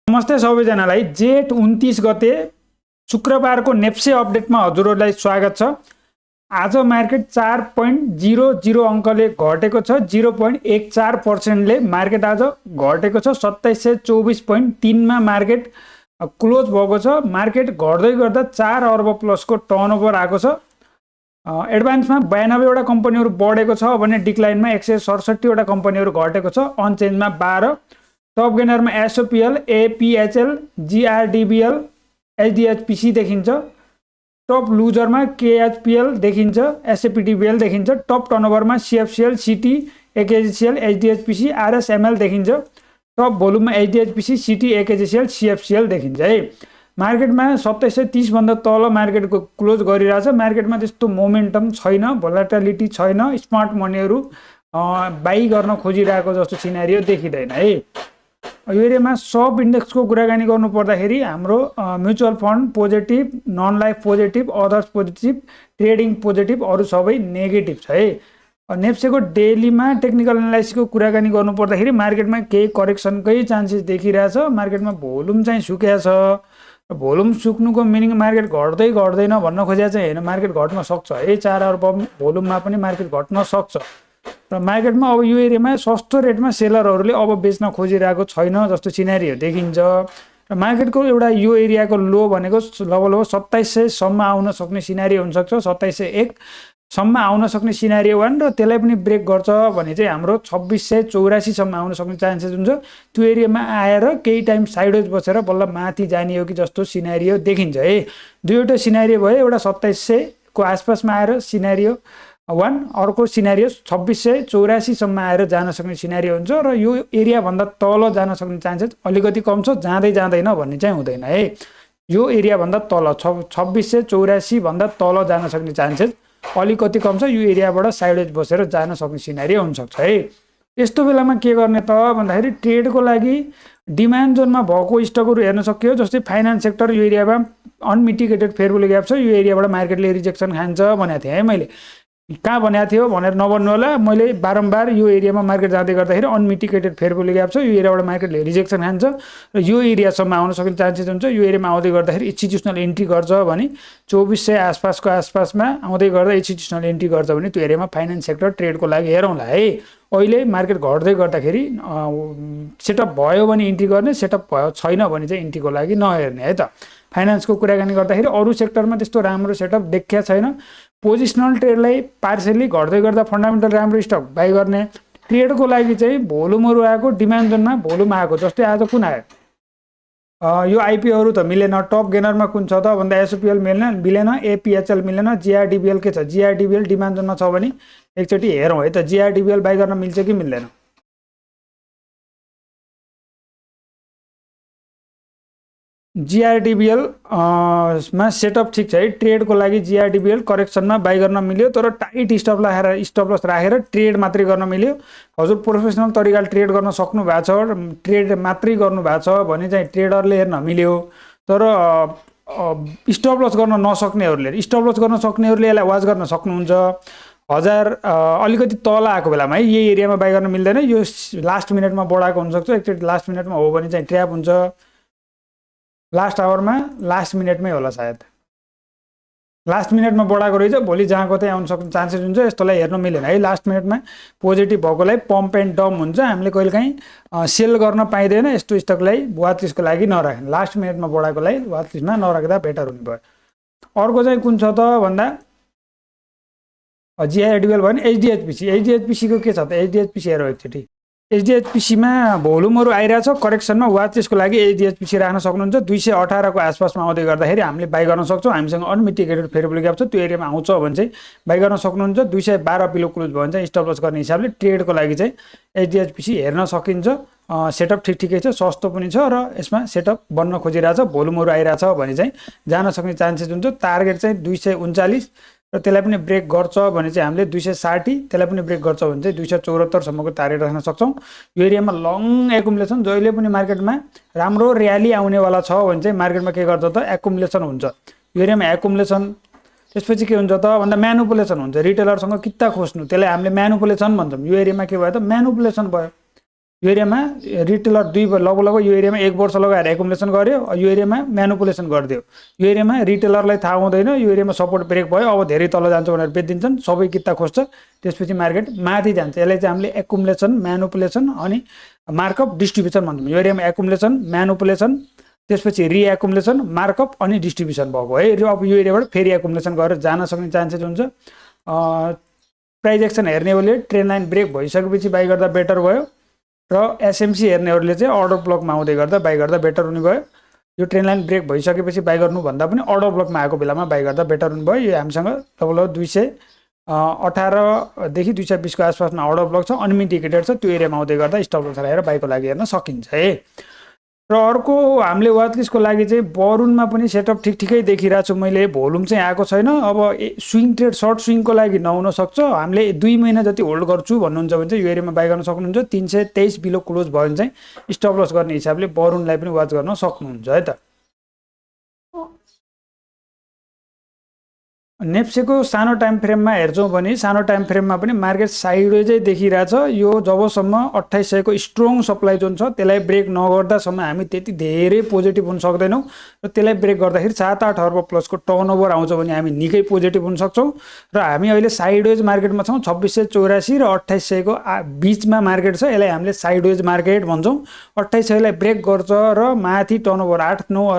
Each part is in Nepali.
नमस्ते सबैजनालाई जेठ 29 गते शुक्रबारको नेप्से अपडेटमा हजुरहरूलाई स्वागत छ। आज मार्केट 4.00 अङ्कले घटेको छ। 0.14% मार्केट आज घटेको छ। 2724.3 मा मार्केट क्लोज भएको छ। मार्केट घट्दै गर्दा 4 अर्ब प्लसको टर्नओभर आएको छ। एडभान्समा 92 वटा कम्पनीहरू बढेको छ भने डिक्लाइनमा 167 वटा कम्पनीहरू घटेको छ। अनचेन्जमा 12। टप गेनरमा एसओपीएल, एपीएचएल, जीआरडीबीएल, एचडीएचपीसी देखिन्छ। टप लुजरमा केएचपीएल देखिन्छ, एसएपीडीबीएल देखिन्छ। टप टर्नओभरमा सीएफसीएल, सिटी, एकेजीसीएल, एचडीएचपीसी, आरएसएमएल देखिन्छ। टप भोल्युममा एचडीएचपीसी, सिटी, एकेजीसीएल, सीएफसीएल देखिन्छ है। मार्केटमा 2730 भन्दा तल मार्केटको क्लोज गरिरहेछ। मार्केटमा त्यस्तो मोमेन्टम छैन, भोलाटिलिटी छैन। स्मार्ट मनीहरू बाई गर्न खोजिरहेको जस्तो सिनारियो देखिँदैन है। यो एरियामा सब इन्डेक्सको कुराकानी गर्नु पर्दाखेरि हाम्रो mutual fund positive, non life positive, others positive, trading positive, अरू सबै नेगेटिभ छ है। नेप्सेको डेलीमा टेक्निकल एनालाइसिसको कुराकानी गर्नु पर्दाखेरि मार्केटमा केही करेक्सनकै चान्सेस देखिरहेछ। मार्केटमा भोल्युम चाहिँ सुकेको छ। भोल्युम सुक्नुको मिनिङ मार्केट घट्दै घट्दैन भन्न खोजेको चाहिँ होइन, मार्केट घट्न सक्छ है। 4 अर्ब भोल्युममा पनि मार्केट घट्न सक्छ र मार्केटमा अब यो एरियामा सस्तो रेटमा सेलरहरूले अब बेच्न खोजिरहेको छैन जस्तो सिनारियो देखिन्छ। र मार्केटको एउटा यो एरियाको लो भनेको लगभग 2700 सम्म आउन सक्ने सिनारियो हुनसक्छ। 2701 सम्म आउन सक्ने सिनारियो 1 र त्यसलाई पनि ब्रेक गर्छ भने चाहिँ हाम्रो 2684 सम्म आउन सक्ने चान्सेस हुन्छ। त्यो एरियामा आएर केही टाइम साइडवेज बसेर बल्ल माथि जाने हो कि जस्तो सिनारियो देखिन्छ है। दुईवटा सिनारियो भयो, एउटा 2700 को आसपासमा आएर सिनारियो 1, अर्को सिनारियो 2684 सम्म आएर जान सक्ने सिनारियो हुन्छ र यो एरिया भन्दा तल जान सक्ने चान्सेस अलिकति कम छ। जाँदै जाँदैन भन्ने चाहिँ हुँदैन है। यो एरिया भन्दा तल 2684 भन्दा तल जान सक्ने चान्सेस अलिकति कम छ। यो एरियाबाट साइडवेज बसेर जान सक्ने सिनारियो हुनसक्छ है। यस्तो बेलामा के गर्ने त भन्दाखेरि ट्रेडको लागि डिमान्ड जोनमा भएको स्टकहरू हेर्न सकियो। जस्तै फाइनान्स सेक्टर यो एरियामा अनमिटिगेटेड फेयर भ्यालु ग्याप छ। यो एरियाबाट मार्केटले रिजेक्सन खान्छ भनेको थिएँ है। मैले कहाँ भनेको थियो भनेर नभन्नु होला। मैले बारम्बार यो एरियामा मार्केट जाँदै गर्दाखेरि अनमिटिगेटेड फेयर भ्यालु ग्याप छ। यो एरियाबाट मार्केटले रिजेक्सन खान्छ र यो एरियासम्म आउन सक्ने चान्सेस हुन्छ। यो एरियामा आउँदै गर्दाखेरि इन्स्टिट्युसनल एन्ट्री गर्छ भने 2400 आसपासमा आउँदै गर्दा इन्स्टिट्युसनल एन्ट्री गर्छ भने त्यो एरियामा फाइनान्स सेक्टर ट्रेडको लागि हेरौँला है। अहिले मार्केट घट्दै गर्दाखेरि सेटअप भयो भने इन्ट्री गर्ने, सेटअप भयो छैन भने चाहिँ इन्ट्रीको लागि नहेर्ने है त। फाइनान्सको कुराकानी गर्दाखेरि अरू सेक्टरमा त्यस्तो राम्रो सेटअप देखिया छैन। पोजिसनल ट्रेडलाई पार्सियली घट्दै गर्दा फन्डामेन्टल राम्रो स्टक बाई गर्ने। ट्रेडको लागि चाहिँ भोल्युमहरू आएको, डिमान्ड जोनमा भोल्युम आएको। जस्तै आज कुन आयो यो आइपिओहरू त मिलेन। टप गेनरमा कुन छ त भन्दा एसओपीएल मिलेन, एपीएचएल मिलेन, जीआरडीबीएल के छ? जीआरडीबीएल डिमान्ड जोनमा छ भने एकचोटि हेरौँ है त। जीआरडीबीएल बाई गर्न मिल्छ कि मिल्दैन? जीआरडीबीएल मा सेटअप ठिक छ है। ट्रेडको लागि जीआरडीबीएल करेक्सनमा बाई गर्न मिल्यो, तर टाइट स्टप लस राखेर ट्रेड मात्रै गर्न मिल्यो। हजुर प्रोफेसनल तरिकाले ट्रेड गर्न सक्नु भएको छ, ट्रेड मात्रै गर्नु भएको छ भने चाहिँ ट्रेडरले हेर्न मिल्यो। तर स्टप लस गर्न नसक्नेहरूले, स्टप लस गर्न सक्नेहरूले यसलाई वाच गर्न सक्नुहुन्छ। 1000 अलिकति तल आएको बेलामा है यही एरियामा बाई गर्न मिल्दैन। यो लास्ट मिनटमा बढाएको हुनसक्छ। एकचोटि लास्ट मिनटमा हो भने चाहिँ ट्र्याप हुन्छ। लास्ट आवरमा लास्ट मिनटमै होला सायद। लास्ट मिनटमा बढाएको रहेछ, भोलि जहाँको त्यही आउन सक्ने चान्सेस हुन्छ। यस्तोलाई हेर्न मिलेन है। लास्ट मिनटमा पोजिटिभ भएकोलाई पम्प एन्ड डम्प हुन्छ। हामीले कहिलेकाहीँ सेल गर्न पाइँदैन। यस्तो स्टकलाई वाच लिस्टको लागि नराख्ने। लास्ट मिनटमा बढाएकोलाई वाच लिस्टमा नराख्दा बेटर हुने भयो। अर्को चाहिँ कुन छ त भन्दा जीआरडीबीएल भयो भने एचडीएचपीसी। एचडीएचपीसीको के छ त? एचडीएचपीसी हेरौँ एकचोटि। एचडीएचपीसीमा भोल्युमहरू आइरहेछ। करेक्सनमा वाच लिस्टको लागि एचडीएचपीसी राख्न सक्नुहुन्छ। 218 को आसपासमा आउँदै गर्दाखेरि हामीले बाई गर्न सक्छौँ। हामीसँग अनमिटिगेटेड फेयर भ्यालु ग्याप छ, त्यो एरियामा आउँछ भने चाहिँ बाई गर्न सक्नुहुन्छ। 212 बिलो क्लोज भयो भने चाहिँ स्टप लस गर्ने हिसाबले ट्रेडको लागि चाहिँ एचडीएचपीसी हेर्न सकिन्छ। सेटअप ठिकै छ, सस्तो पनि छ र यसमा सेटअप बन्न खोजिरहेछ। भोल्युमहरू आइरहेछ भने चाहिँ जान सक्ने चान्सेस हुन्छ। टार्गेट चाहिँ 239 र त्यसलाई पनि ब्रेक गर्छ भने चाहिँ हामीले 260, त्यसलाई पनि ब्रेक गर्छ भने चाहिँ 274 सम्मको टार्गेट राख्न सक्छौँ। यो एरियामा लङ एकुमुलेसन, जहिले पनि मार्केटमा राम्रो र्याली आउनेवाला छ भने चाहिँ मार्केटमा के गर्छ त? एकुमुलेसन हुन्छ। यो एरियामा एकुमुलेसन, त्यसपछि के हुन्छ त भन्दा म्यानुपुलेसन हुन्छ। रिटेलरसँग किता खोज्नु, त्यसलाई हामीले म्यानुपुलेसन भन्छौँ। यो एरियामा के भयो त? म्यानुपुलेसन भयो। यो एरियामा रिटेलर लगभग यो एरियामा 1 वर्ष लगाएर एकुमुलेसन गर्यो, यो एरियामा म्यानुपुलेसन गरिदियो। यो एरियामा रिटेलरलाई थाहा हुँदैन, यो एरियामा सपोर्ट ब्रेक भयो, अब धेरै तल जान्छ भनेर बेचिदिन्छन्, सबै किता खोज्छ, त्यसपछि मार्केट माथि जान्छ। यसलाई चाहिँ हामीले एकुमुलेसन, म्यानुपुलेसन अनि मार्कअप, डिस्ट्रिब्युसन भन्छौँ। यो एरियामा एकुमुलेसन, म्यानुपुलेसन, त्यसपछि रिएकुमुलेसन, मार्कअप अनि डिस्ट्रिब्युसन भएको है। अब यो एरियाबाट फेरि एकुमुलेसन गरेर जान सक्ने चान्सेस हुन्छ। प्राइस एक्सन हेर्नेहरूले ट्रेन लाइन ब्रेक भइसकेपछि बाई गर्दा बेटर भयो, र एसएमसी हेर्नेहरूले चाहिँ अर्डर ब्लकमा आउँदै गर्दा बाई गर्दा बेटर हुने भयो। यो ट्रेन लाइन ब्रेक भइसकेपछि बाई गर्नुभन्दा पनि अर्डर ब्लकमा आएको बेलामा बाई गर्दा बेटर हुने भयो। यो हामीसँग लगभग 218 देखि 220 को आसपासमा अर्डर ब्लक छ, अनइन्डिकेटेड छ, त्यो एरियामा आउँदै गर्दा स्टप लस लगाएर बाईको लागि हेर्न सकिन्छ है। र अर्को हामीले वाचलिस्टको लागि चाहिँ बरुनमा पनि सेटअप ठिकै देखिरहेको छु मैले, भोल्युम चाहिँ आएको छैन। अब स्विङ ट्रेड सर्ट स्विङको लागि नहुन सक्छ, हामीले 2 महिना जति होल्ड गर्छु भन्नुहुन्छ भने चाहिँ यो एरियामा बाई गर्न सक्नुहुन्छ। 323 बिलो क्लोज भयो भने चाहिँ स्टप लस गर्ने हिसाबले बरुनलाई पनि वाच गर्न सक्नुहुन्छ है त। नेप्सेको सानो टाइम फ्रेममा हेर्छौँ भने सानो टाइम फ्रेममा पनि मार्केट साइडवेजै देखिरहेछ। यो जबसम्म 2800 को स्ट्रङ सप्लाई जोन छ त्यसलाई ब्रेक नगर्दासम्म हामी त्यति धेरै पोजिटिभ हुन सक्दैनौँ, र त्यसलाई ब्रेक गर्दाखेरि 7-8 अर्ब प्लसको टर्नओभर आउँछ भने हामी निकै पोजिटिभ हुन सक्छौँ। र हामी अहिले साइडवेज मार्केटमा छौँ, 2684 र 2800 को बिचमा मार्केट छ, यसलाई हामीले साइडवेज मार्केट भन्छौँ। 2800 लाई ब्रेक गर्छ र माथि टर्नओभर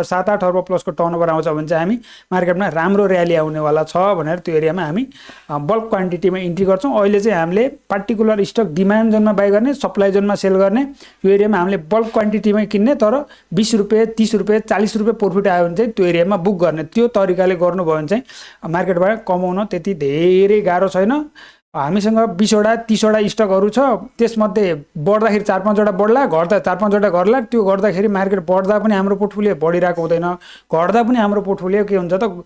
7-8 अर्ब प्लसको टर्नओभर आउँछ भने चाहिँ हामी मार्केटमा राम्रो र्याली आउनेवाला छ भनेर त्यो एरियामा हामी बल्क क्वान्टिटीमा इन्ट्री गर्छौँ। अहिले चाहिँ हामीले पार्टिकुलर स्टक डिमान्ड जोनमा बाई गर्ने, सप्लाई जोनमा सेल गर्ने। यो एरियामा हामीले बल्क क्वान्टिटीमा किन्ने, तर 20 रुपियाँ 30 रुपियाँ 40 रुपियाँ प्रफिट आयो भने चाहिँ त्यो एरियामा बुक गर्ने। त्यो तरिकाले गर्नुभयो भने चाहिँ मार्केटबाट कमाउन त्यति धेरै गाह्रो छैन। हामीसँग 20वटा 30वटा स्टकहरू छ, त्यसमध्ये बढ्दाखेरि 4-5वटा बढ्ला, घट्दा 4-5वटा घट्ला। त्यो गर्दाखेरि मार्केट बढ्दा पनि हाम्रो पोर्टफोलियो बढिरहेको हुँदैन, घट्दा पनि हाम्रो पोर्टफोलियो के हुन्छ त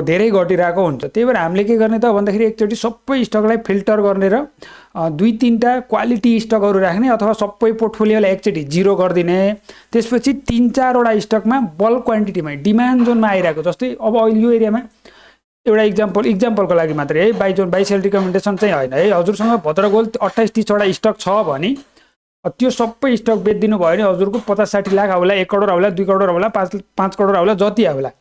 धेरै घटिरहेको हुन्छ। त्यही भएर हामीले के गर्ने त भन्दाखेरि एकचोटि सबै स्टकलाई फिल्टर गर्ने र 2-3टा क्वालिटी स्टकहरू राख्ने, अथवा सबै पोर्टफोलियोलाई एकचोटि जिरो गरिदिने। त्यसपछि 3-4वटा स्टकमा बल्क क्वान्टिटीमा डिमान्ड जोनमा आइरहेको, जस्तै अब अहिले यो एरियामा एउटा इक्जाम्पलको लागि मात्रै है, buy zone buy sell recommendation चाहिँ होइन है। हजुरसँग भद्रगोल्ड 28-30वटा स्टक छ भने त्यो सबै स्टक बेचिदिनु भयो भने हजुरको 50-60 लाख आउला, 1 करोड आउला, 2 करोड आउला, 5 करोड आउला, जति आउला।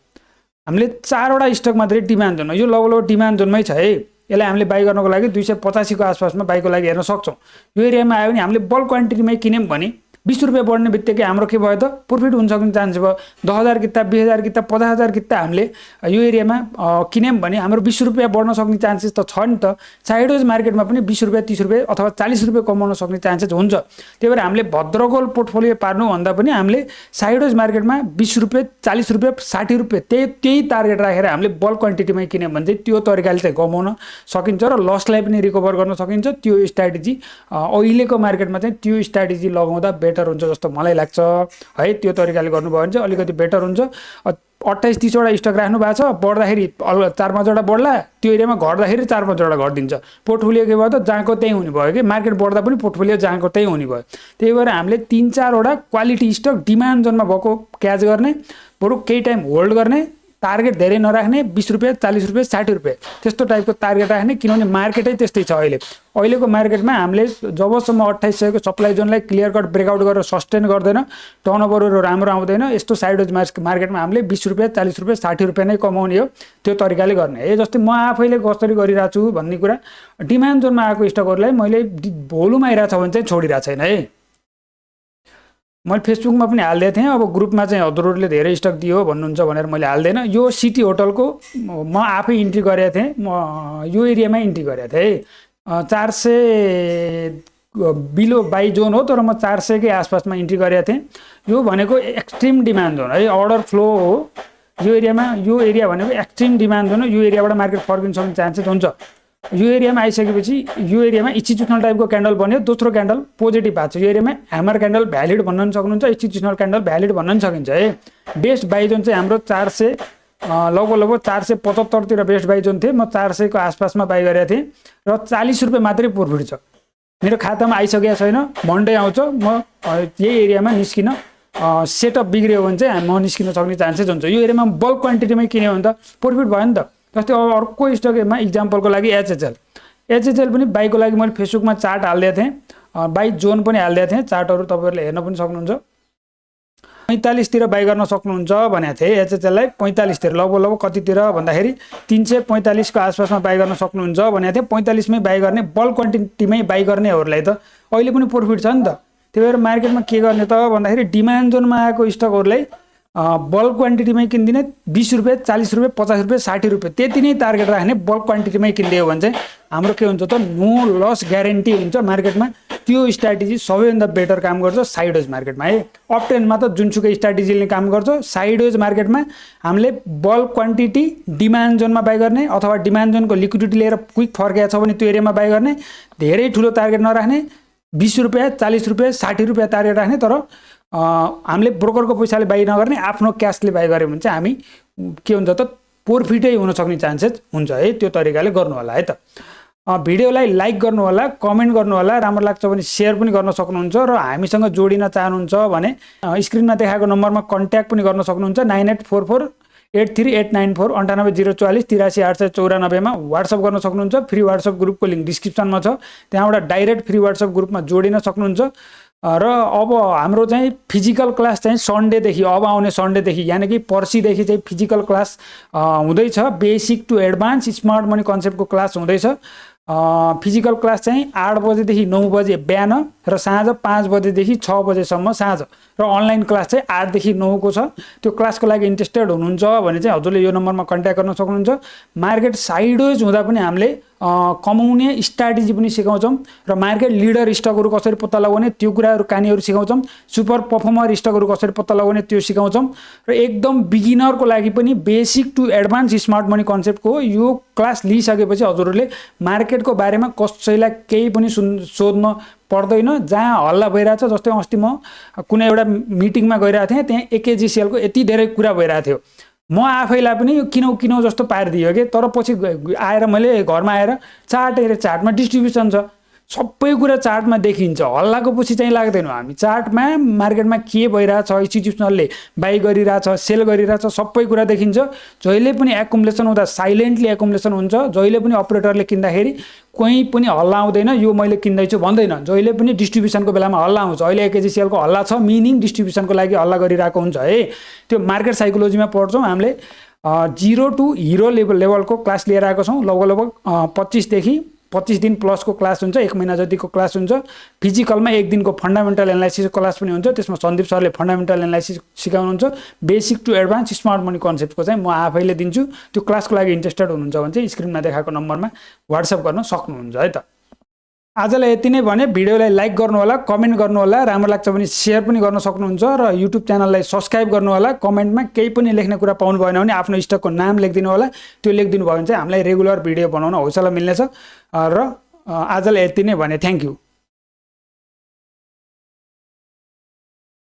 हामीले 4वटा स्टक मात्रै डिमान्ड जोनमा, यो लगभग डिमान्ड जोनमै छ है। यसलाई हामीले बाई गर्नको लागि 285 को आसपासमा बाईको लागि हेर्न सक्छौँ। यो एरियामा आयो भने हामीले बल्क क्वान्टिटीमै किन्यौँ भने 20 रुपियाँ बढ्ने बित्तिकै हाम्रो के भयो त प्रफिट हुन सक्ने चान्स भयो। 10,000 किता, 20,000 किता, 50,000 किता हामीले यो एरियामा किन्यौँ भने हाम्रो 20 रुपियाँ बढ्न सक्ने चान्सेस त छ नि त। साइडवेज मार्केटमा पनि 20 रुपियाँ 30 रुपियाँ अथवा 40 रुपियाँ कमाउन सक्ने चान्सेस हुन्छ। त्यही भएर हामीले भद्रगोल पोर्टफोलियो पार्नुभन्दा पनि हामीले साइडवेज मार्केटमा 20 रुपियाँ 40 रुपियाँ 60 रुपियाँ त्यही टार्गेट राखेर हामीले बल्क क्वान्टिटीमै किन्यौँ भने चाहिँ त्यो तरिकाले चाहिँ कमाउन सकिन्छ र लसलाई पनि रिकभर गर्न सकिन्छ। त्यो स्ट्राटेजी अहिलेको मार्केटमा चाहिँ त्यो स्ट्राटेजी लगाउँदा बेटर हुन्छ जस्तो मलाई लाग्छ है। त्यो तरिकाले गर्नुभयो भने चाहिँ अलिकति बेटर हुन्छ। 28-30वटा स्टक राख्नु भएको छ, बढ्दाखेरि 4-5वटा बढ्ला, त्यो एरियामा घट्दाखेरि 4-5वटा घटिदिन्छ। पोर्टफोलियो के भयो त जहाँको त्यही हुने भयो कि मार्केट बढ्दा पनि पोर्टफोलियो जहाँको त्यही हुने भयो। त्यही भएर हामीले 3-4वटा क्वालिटी स्टक डिमान्ड जोनमा भएको क्याच गर्ने, बरु केही टाइम होल्ड गर्ने, टार्गेट धेरै नराख्ने, 20 रुपियाँ 40 रुपियाँ 60 रुपियाँ त्यस्तो टाइपको टार्गेट राख्ने। किनभने मार्केटै त्यस्तै छ अहिलेको मार्केटमा। हामीले जबसम्म 2800 को सप्लाई जोनलाई क्लियर कट ब्रेकआउट गरेर सस्टेन गर्दैन, टर्नओभरहरू राम्रो आउँदैन, यस्तो साइडवेज मार्केटमा हामीले 20 रुपियाँ 40 रुपियाँ 60 रुपियाँ नै कमाउने हो। त्यो तरिकाले गर्ने है। जस्तै म आफैले कसरी गरिरहेको छु भन्ने कुरा, डिमान्ड जोनमा आएको स्टकहरूलाई मैले भोल्युम आइरहेको छ भने चाहिँ छोडिरहेको छैन है। मैले फेसबुकमा पनि हालिदिएको थिएँ, अब ग्रुपमा चाहिँ हजुरहरूले धेरै स्टक दियो भन्नुहुन्छ भनेर मैले हाल्दैन। यो सिटी होटलको म आफै इन्ट्री गरेको थिएँ, म यो एरियामा इन्ट्री गरेको थिएँ। 400 बिलो बाई जोन हो, तर म 400 के आसपासमा इन्ट्री गरेको थिएँ। यो भनेको एक्सट्रिम डिमान्ड जोन है, अर्डर फ्लो हो यो एरियामा। यो एरिया भनेको एक्सट्रिम डिमान्ड जोन हो, यो एरियाबाट मार्केट फर्किन सक्ने चान्सेस हुन्छ। यो एरियामा आइसकेपछि यो एरियामा इन्स्टिट्युसनल टाइपको क्यान्डल बन्यो, दोस्रो क्यान्डल पोजिटिभ भएको छ। यो एरियामा ह्यामर क्यान्डल भ्यालिड भन्न पनि सक्नुहुन्छ, इन्स्टिट्युसनल क्यान्डल भ्यालिड भन्न पनि सकिन्छ है। बेस्ट बाई जोन चाहिँ हाम्रो 400 लगभग 475 बेस्ट बाई जोन थिएँ। म 400 को आसपासमा बाई गरेको थिएँ र 40 रुपियाँ मात्रै प्रफिट छ। मेरो खातामा आइसकेको छैन, मन्डे आउँछ, म यही एरियामा निस्किन सेटअप बिग्रियो भने चाहिँ म निस्किन सक्ने चान्सेस हुन्छ। यो एरियामा बल्क क्वान्टिटीमै किन्यो भने त प्रफिट भयो नि त। जस्तै अब अर्को स्टकमा इक्जाम्पलको लागि एचएचएल पनि बाईको लागि मैले फेसबुकमा चार्ट हालिदिएको थिएँ। बाई जोन पनि हालिदिएको थिएँ, चार्टहरू तपाईँहरूले हेर्न पनि सक्नुहुन्छ। 45 तिर बाई गर्न सक्नुहुन्छ भनेको थिएँ। एचएचएललाई 45 तिर लगभग कतितिर भन्दाखेरि 345 को आसपासमा बाई गर्न सक्नुहुन्छ भनेको थिएँ। 45 मै बाई गर्ने, बल्क क्वान्टिटीमै बाई गर्नेहरूलाई त अहिले पनि प्रफिट छ नि त। त्यही भएर मार्केटमा के गर्ने त भन्दाखेरि डिमान्ड जोनमा आएको स्टकहरूलाई बल्क क्वान्टिटीमै किनिदिने, 20 रुपियाँ 40 रुपियाँ 50 रुपियाँ 60 रुपियाँ त्यति नै टार्गेट राख्ने। बल्क क्वान्टिटीमै किनिदियो भने चाहिँ हाम्रो के हुन्छ त नो लस ग्यारेन्टी हुन्छ मार्केटमा। त्यो स्ट्राटेजी सबैभन्दा बेटर काम गर्छ साइडवेज मार्केटमा है। अप ट्रेन्डमा त जुनसुकै स्ट्राटेजीले काम गर्छ, साइडवेज मार्केटमा हामीले बल्क क्वान्टिटी डिमान्ड जोनमा बाई गर्ने अथवा डिमान्ड जोनको लिक्विडिटी लिएर क्विक फर्केको छ भने त्यो एरियामा बाई गर्ने। धेरै ठुलो टार्गेट नराख्ने, 20 रुपियाँ 40 रुपियाँ 60 रुपियाँ टार्गेट राख्ने। तर हामीले ब्रोकरको पैसाले बाई नगर्ने, आफ्नो क्यासले बाई गऱ्यो भने चाहिँ हामी के हुन्छ त प्रफिटै हुन सक्ने चान्सेस हुन्छ है। त्यो तरिकाले गर्नु होला है त। भिडियोलाई लाइक गर्नु होला, कमेन्ट गर्नु होला, राम्रो लाग्छ भने सेयर पनि गर्न सक्नुहुन्छ र हामीसँग जोडिन चाहनुहुन्छ भने स्क्रिनमा देखाएको नम्बरमा कन्ट्याक्ट पनि गर्न सक्नुहुन्छ। 9844838994 98044 83894 मा व्हाट्सएप गर्न सक्नुहुन्छ। फ्री व्हाट्सएप ग्रुपको लिंक डिस्क्रिप्सनमा छ, त्यहाँबाट डाइरेक्ट फ्री व्हाट्सएप ग्रुपमा जोडिन सक्नुहुन्छ। र अब हाम्रो चाहिँ फिजिकल क्लास चाहिँ सन्डेदेखि, अब आउने सन्डेदेखि यानि कि पर्सिदेखि चाहिँ फिजिकल क्लास हुँदैछ। Basic to advance smart money कन्सेप्टको क्लास हुँदैछ। फिजिकल क्लास चाहिँ 8 बजेदेखि 9 बजे बिहान र साँझ 5 बजेदेखि 6 बजेसम्म साँझ, र अनलाइन क्लास चाहिँ 8 देखि 9 को छ। त्यो क्लासको लागि इन्ट्रेस्टेड हुनुहुन्छ भने चाहिँ हजुरले यो नम्बरमा कन्ट्याक्ट गर्न सक्नुहुन्छ। मार्केट साइडवेज हुँदा पनि हामीले कमाउने स्ट्राटेजी पनि सिकाउँछौँ र मार्केट लिडर स्टकहरू कसरी पत्ता लगाउने त्यो कुराहरू कहानीहरू सिकाउँछौँ। सुपर पर्फर्मर स्टकहरू कसरी पत्ता लगाउने त्यो सिकाउँछौँ। र एकदम बिगिनरको लागि पनि basic to advance smart money कन्सेप्टको यो क्लास लिइसकेपछि हजुरहरूले मार्केटको बारेमा कसैलाई केही पनि सोध्न पर्दैन। जहाँ हल्ला भइरहेछ, जस्तै अस्ति म कुनै एउटा मिटिङमा गइरहेको थिएँ, त्यहाँ एकेजिसिएलको यति धेरै कुरा भइरहेको थियो, म आफैलाई पनि यो किनौ जस्तो पारिदियो कि। तर पछि आएर मैले घरमा आएर चार्ट हेरेँ, चार्टमा डिस्ट्रिब्युसन छ, सबै कुरा चार्टमा देखिन्छ। हल्लाको पछि चाहिँ लाग्दैनौँ हामी। चार्टमा मार्केटमा के भइरहेछ, इन्स्टिट्युसनलले बाई गरिरहेछ, सेल गरिरहेछ, सबै कुरा देखिन्छ। जहिले पनि एकुमुलेसन हुँदा साइलेन्टली एकुमुलेसन हुन्छ। जहिले पनि अपरेटरले किन्दाखेरि कोही पनि हल्ला आउँदैन, यो मैले किन्दैछु भन्दैन। जहिले पनि डिस्ट्रिब्युसनको बेलामा हल्ला आउँछ। अहिले एकेजिसिएलको हल्ला छ, मिनिङ डिस्ट्रिब्युसनको लागि हल्ला गरिरहेको हुन्छ है। त्यो मार्केट साइकोलोजीमा पढ्छौँ हामीले। 0 टु हिरो लेभलको क्लास लिएर आएको छौँ। लगभग 25 दिन प्लसको क्लास हुन्छ, 1 महिना जतिको क्लास हुन्छ। फिजिकलमा 1 दिनको फन्डामेन्टल एनालाइसिस क्लास पनि हुन्छ। त्यसमा सन्दीप सरले फन्डामेन्टल एनालाइसिस सिकाउनुहुन्छ। Basic to advance smart money कन्सेप्टको चाहिँ म आफैले दिन्छु। त्यो क्लासको लागि इन्ट्रेस्टेड हुनुहुन्छ भने चाहिँ स्क्रिनमा देखाएको नम्बरमा व्हाट्सएप गर्न सक्नुहुन्छ है त। आजलाई यति नै भने। भिडियोलाई लाइक गर्नु होला, कमेन्ट गर्नु होला, राम्रो लाग्छ भने सेयर पनि गर्न सक्नुहुन्छ र युट्युब च्यानललाई सब्स्क्राइब गर्नु होला। कमेन्टमा केही पनि लेख्ने कुरा पाउनु भएन भने आफ्नो स्टकको नाम लेखिदिनु होला। त्यो लेखिदिनु भयो भने चाहिँ हामीलाई रेगुलर भिडियो बनाउन हौसला मिल्नेछ। र आजलाई यति नै भने। Thank you.